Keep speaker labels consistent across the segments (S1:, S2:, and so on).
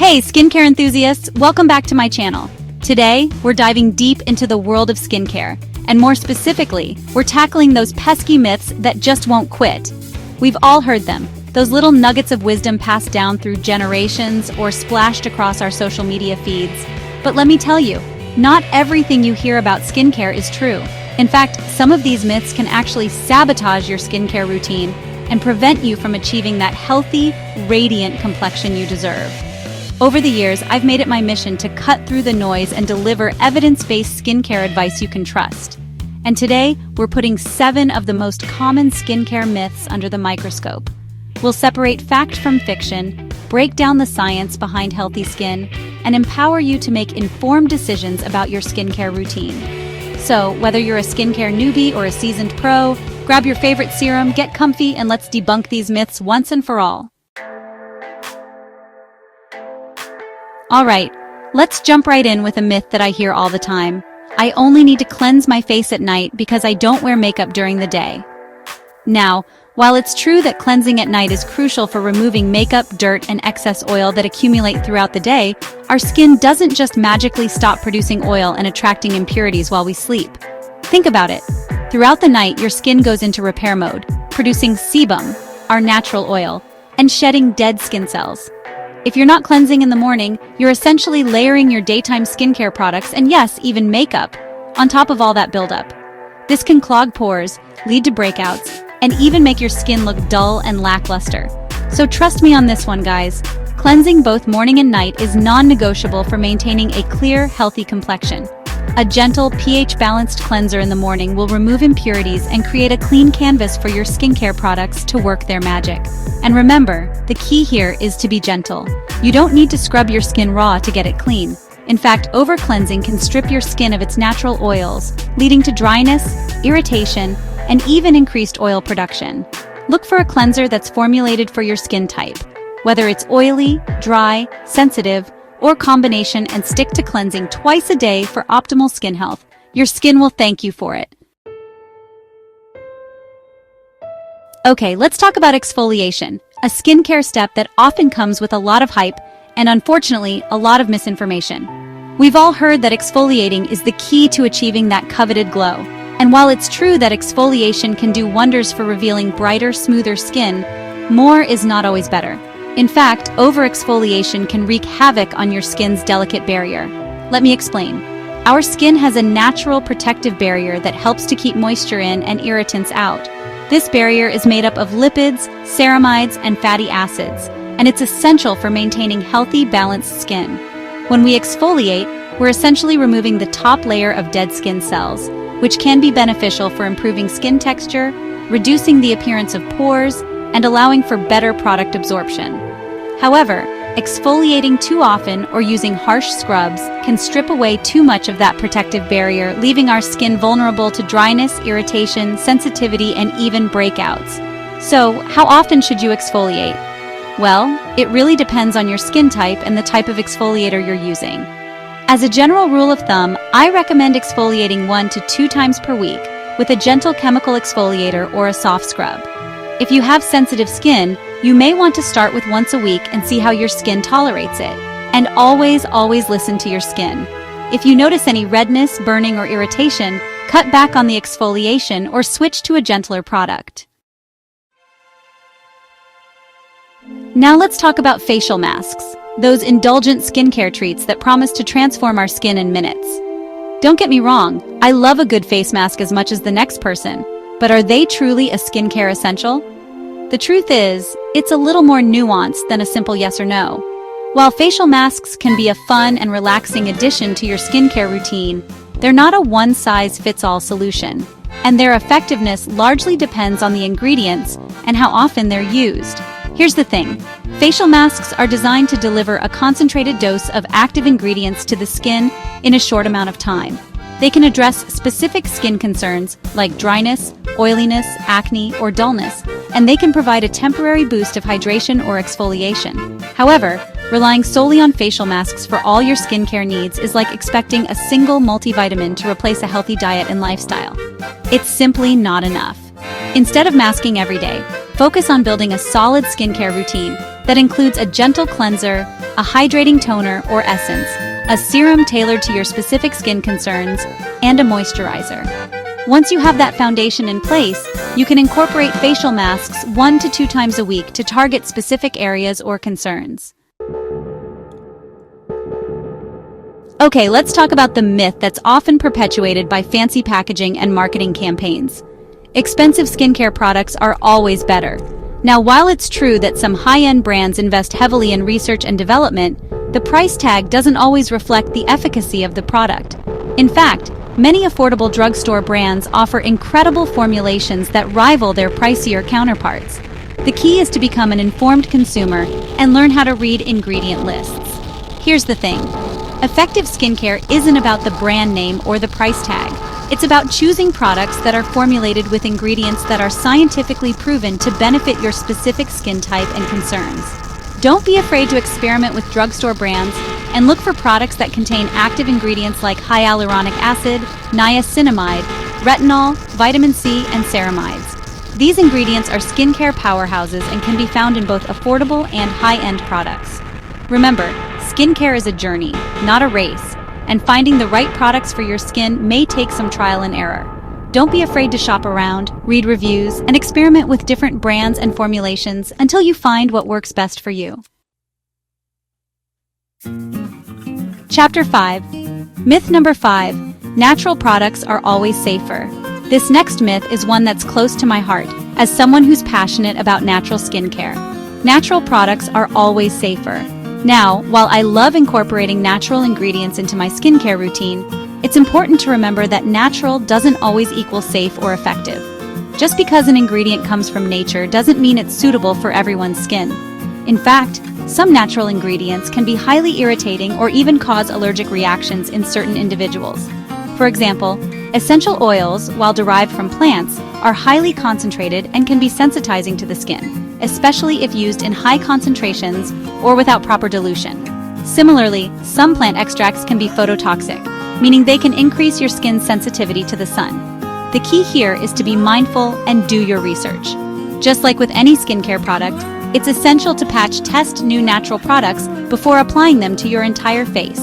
S1: Hey skincare enthusiasts, welcome back to my channel. Today, we're diving deep into the world of skincare, and more specifically, we're tackling those pesky myths that just won't quit. We've all heard them, those little nuggets of wisdom passed down through generations or splashed across our social media feeds. But let me tell you, not everything you hear about skincare is true. In fact, some of these myths can actually sabotage your skincare routine and prevent you from achieving that healthy, radiant complexion you deserve. Over the years, I've made it my mission to cut through the noise and deliver evidence-based skincare advice you can trust. And today, we're putting 7 of the most common skincare myths under the microscope. We'll separate fact from fiction, break down the science behind healthy skin, and empower you to make informed decisions about your skincare routine. So, whether you're a skincare newbie or a seasoned pro, grab your favorite serum, get comfy, and let's debunk these myths once and for all. Alright, let's jump right in with a myth that I hear all the time. I only need to cleanse my face at night because I don't wear makeup during the day. Now, while it's true that cleansing at night is crucial for removing makeup, dirt, and excess oil that accumulate throughout the day, our skin doesn't just magically stop producing oil and attracting impurities while we sleep. Think about it. Throughout the night, your skin goes into repair mode, producing sebum, our natural oil, and shedding dead skin cells. If you're not cleansing in the morning, you're essentially layering your daytime skincare products and yes, even makeup, on top of all that buildup. This can clog pores, lead to breakouts, and even make your skin look dull and lackluster. So trust me on this one, guys. Cleansing both morning and night is non-negotiable for maintaining a clear, healthy complexion. A gentle, pH-balanced cleanser in the morning will remove impurities and create a clean canvas for your skincare products to work their magic. And remember, the key here is to be gentle. You don't need to scrub your skin raw to get it clean. In fact, over-cleansing can strip your skin of its natural oils, leading to dryness, irritation, and even increased oil production. Look for a cleanser that's formulated for your skin type, whether it's oily, dry, sensitive, or combination, and stick to cleansing twice a day for optimal skin health. Your skin will thank you for it. Okay, let's talk about exfoliation, a skincare step that often comes with a lot of hype and unfortunately, a lot of misinformation. We've all heard that exfoliating is the key to achieving that coveted glow. And while it's true that exfoliation can do wonders for revealing brighter, smoother skin, more is not always better. In fact, over-exfoliation can wreak havoc on your skin's delicate barrier. Let me explain. Our skin has a natural protective barrier that helps to keep moisture in and irritants out. This barrier is made up of lipids, ceramides, and fatty acids, and it's essential for maintaining healthy, balanced skin. When we exfoliate, we're essentially removing the top layer of dead skin cells, which can be beneficial for improving skin texture, reducing the appearance of pores, and allowing for better product absorption. However, exfoliating too often or using harsh scrubs can strip away too much of that protective barrier, leaving our skin vulnerable to dryness, irritation, sensitivity, and even breakouts. So, how often should you exfoliate? Well, it really depends on your skin type and the type of exfoliator you're using. As a general rule of thumb, I recommend exfoliating 1 to 2 times per week with a gentle chemical exfoliator or a soft scrub. If you have sensitive skin, you may want to start with once a week and see how your skin tolerates it. And always listen to your skin. If you notice any redness, burning, or irritation, cut back on the exfoliation or switch to a gentler product. Now let's talk about facial masks, those indulgent skincare treats that promise to transform our skin in minutes. Don't get me wrong, I love a good face mask as much as the next person, but are they truly a skincare essential? The truth is, it's a little more nuanced than a simple yes or no. While facial masks can be a fun and relaxing addition to your skincare routine, they're not a one-size-fits-all solution, and their effectiveness largely depends on the ingredients and how often they're used. Here's the thing. Facial masks are designed to deliver a concentrated dose of active ingredients to the skin in a short amount of time. They can address specific skin concerns like dryness, oiliness, acne, or dullness, and they can provide a temporary boost of hydration or exfoliation. However, relying solely on facial masks for all your skincare needs is like expecting a single multivitamin to replace a healthy diet and lifestyle. It's simply not enough. Instead of masking every day, focus on building a solid skincare routine that includes a gentle cleanser, a hydrating toner or essence, a serum tailored to your specific skin concerns, and a moisturizer. Once you have that foundation in place, you can incorporate facial masks 1 to 2 times a week to target specific areas or concerns. Okay, let's talk about the myth that's often perpetuated by fancy packaging and marketing campaigns. Expensive skincare products are always better. Now, while it's true that some high-end brands invest heavily in research and development, the price tag doesn't always reflect the efficacy of the product. In fact, many affordable drugstore brands offer incredible formulations that rival their pricier counterparts. The key is to become an informed consumer and learn how to read ingredient lists. Here's the thing. Effective skincare isn't about the brand name or the price tag. It's about choosing products that are formulated with ingredients that are scientifically proven to benefit your specific skin type and concerns. Don't be afraid to experiment with drugstore brands and look for products that contain active ingredients like hyaluronic acid, niacinamide, retinol, vitamin C, and ceramides. These ingredients are skincare powerhouses and can be found in both affordable and high-end products. Remember, skincare is a journey, not a race, and finding the right products for your skin may take some trial and error. Don't be afraid to shop around, read reviews, and experiment with different brands and formulations until you find what works best for you. Chapter 5. Myth number 5. Natural products are always safer. This next myth is one that's close to my heart, as someone who's passionate about natural skincare. Natural products are always safer. Now, while I love incorporating natural ingredients into my skincare routine, it's important to remember that natural doesn't always equal safe or effective. Just because an ingredient comes from nature doesn't mean it's suitable for everyone's skin. In fact, some natural ingredients can be highly irritating or even cause allergic reactions in certain individuals. For example, essential oils, while derived from plants, are highly concentrated and can be sensitizing to the skin, especially if used in high concentrations or without proper dilution. Similarly, some plant extracts can be phototoxic, meaning they can increase your skin's sensitivity to the sun. The key here is to be mindful and do your research. Just like with any skincare product, it's essential to test new natural products before applying them to your entire face.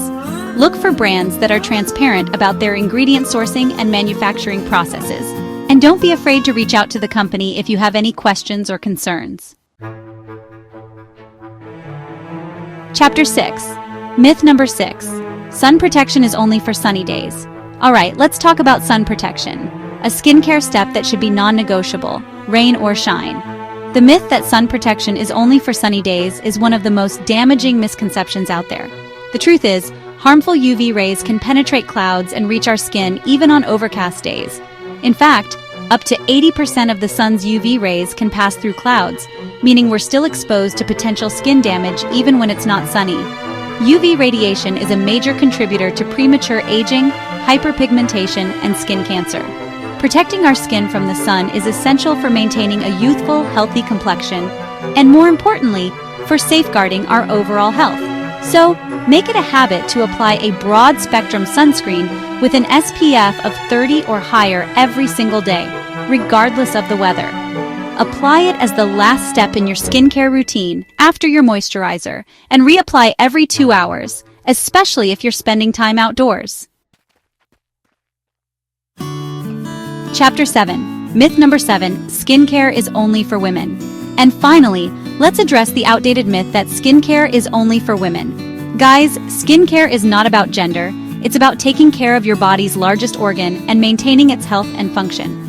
S1: Look for brands that are transparent about their ingredient sourcing and manufacturing processes. And don't be afraid to reach out to the company if you have any questions or concerns. Chapter 6. Myth number 6. Sun protection is only for sunny days. Alright, let's talk about sun protection, a skincare step that should be non-negotiable, rain or shine. The myth that sun protection is only for sunny days is one of the most damaging misconceptions out there. The truth is, harmful UV rays can penetrate clouds and reach our skin even on overcast days. In fact, up to 80% of the sun's UV rays can pass through clouds, meaning we're still exposed to potential skin damage even when it's not sunny. UV radiation is a major contributor to premature aging, hyperpigmentation, and skin cancer. Protecting our skin from the sun is essential for maintaining a youthful, healthy complexion, and more importantly, for safeguarding our overall health. So, make it a habit to apply a broad-spectrum sunscreen with an SPF of 30 or higher every single day, regardless of the weather. Apply it as the last step in your skincare routine after your moisturizer, and reapply every 2 hours, especially if you're spending time outdoors. Chapter 7. Myth number 7. Skincare is only for women. And finally, let's address the outdated myth that skincare is only for women. Guys, skincare is not about gender. It's about taking care of your body's largest organ and maintaining its health and function.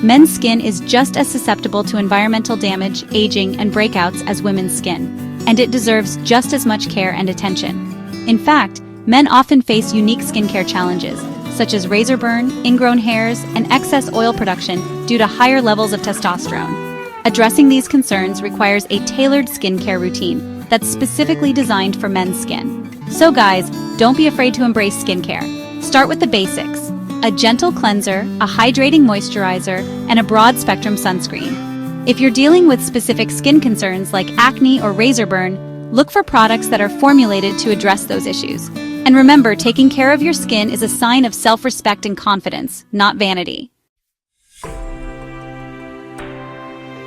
S1: Men's skin is just as susceptible to environmental damage, aging, and breakouts as women's skin, and it deserves just as much care and attention. In fact, men often face unique skincare challenges, such as razor burn, ingrown hairs, and excess oil production due to higher levels of testosterone. Addressing these concerns requires a tailored skincare routine that's specifically designed for men's skin. So guys, don't be afraid to embrace skincare. Start with the basics: a gentle cleanser, a hydrating moisturizer, and a broad-spectrum sunscreen. If you're dealing with specific skin concerns like acne or razor burn, look for products that are formulated to address those issues. And remember, taking care of your skin is a sign of self-respect and confidence, not vanity.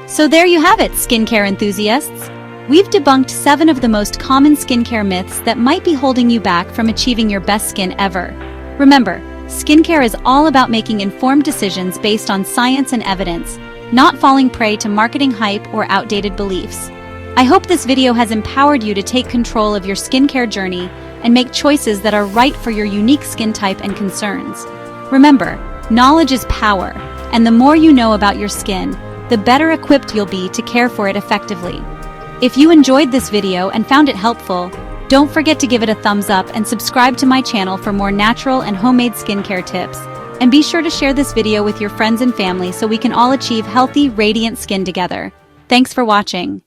S1: So there you have it, skincare enthusiasts. we've debunked 7 of the most common skincare myths that might be holding you back from achieving your best skin ever. Remember, skincare is all about making informed decisions based on science and evidence, not falling prey to marketing hype or outdated beliefs. I hope this video has empowered you to take control of your skincare journey and make choices that are right for your unique skin type and concerns. Remember, knowledge is power, and the more you know about your skin, the better equipped you'll be to care for it effectively. If you enjoyed this video and found it helpful, don't forget to give it a thumbs up and subscribe to my channel for more natural and homemade skincare tips. And be sure to share this video with your friends and family so we can all achieve healthy, radiant skin together. Thanks for watching.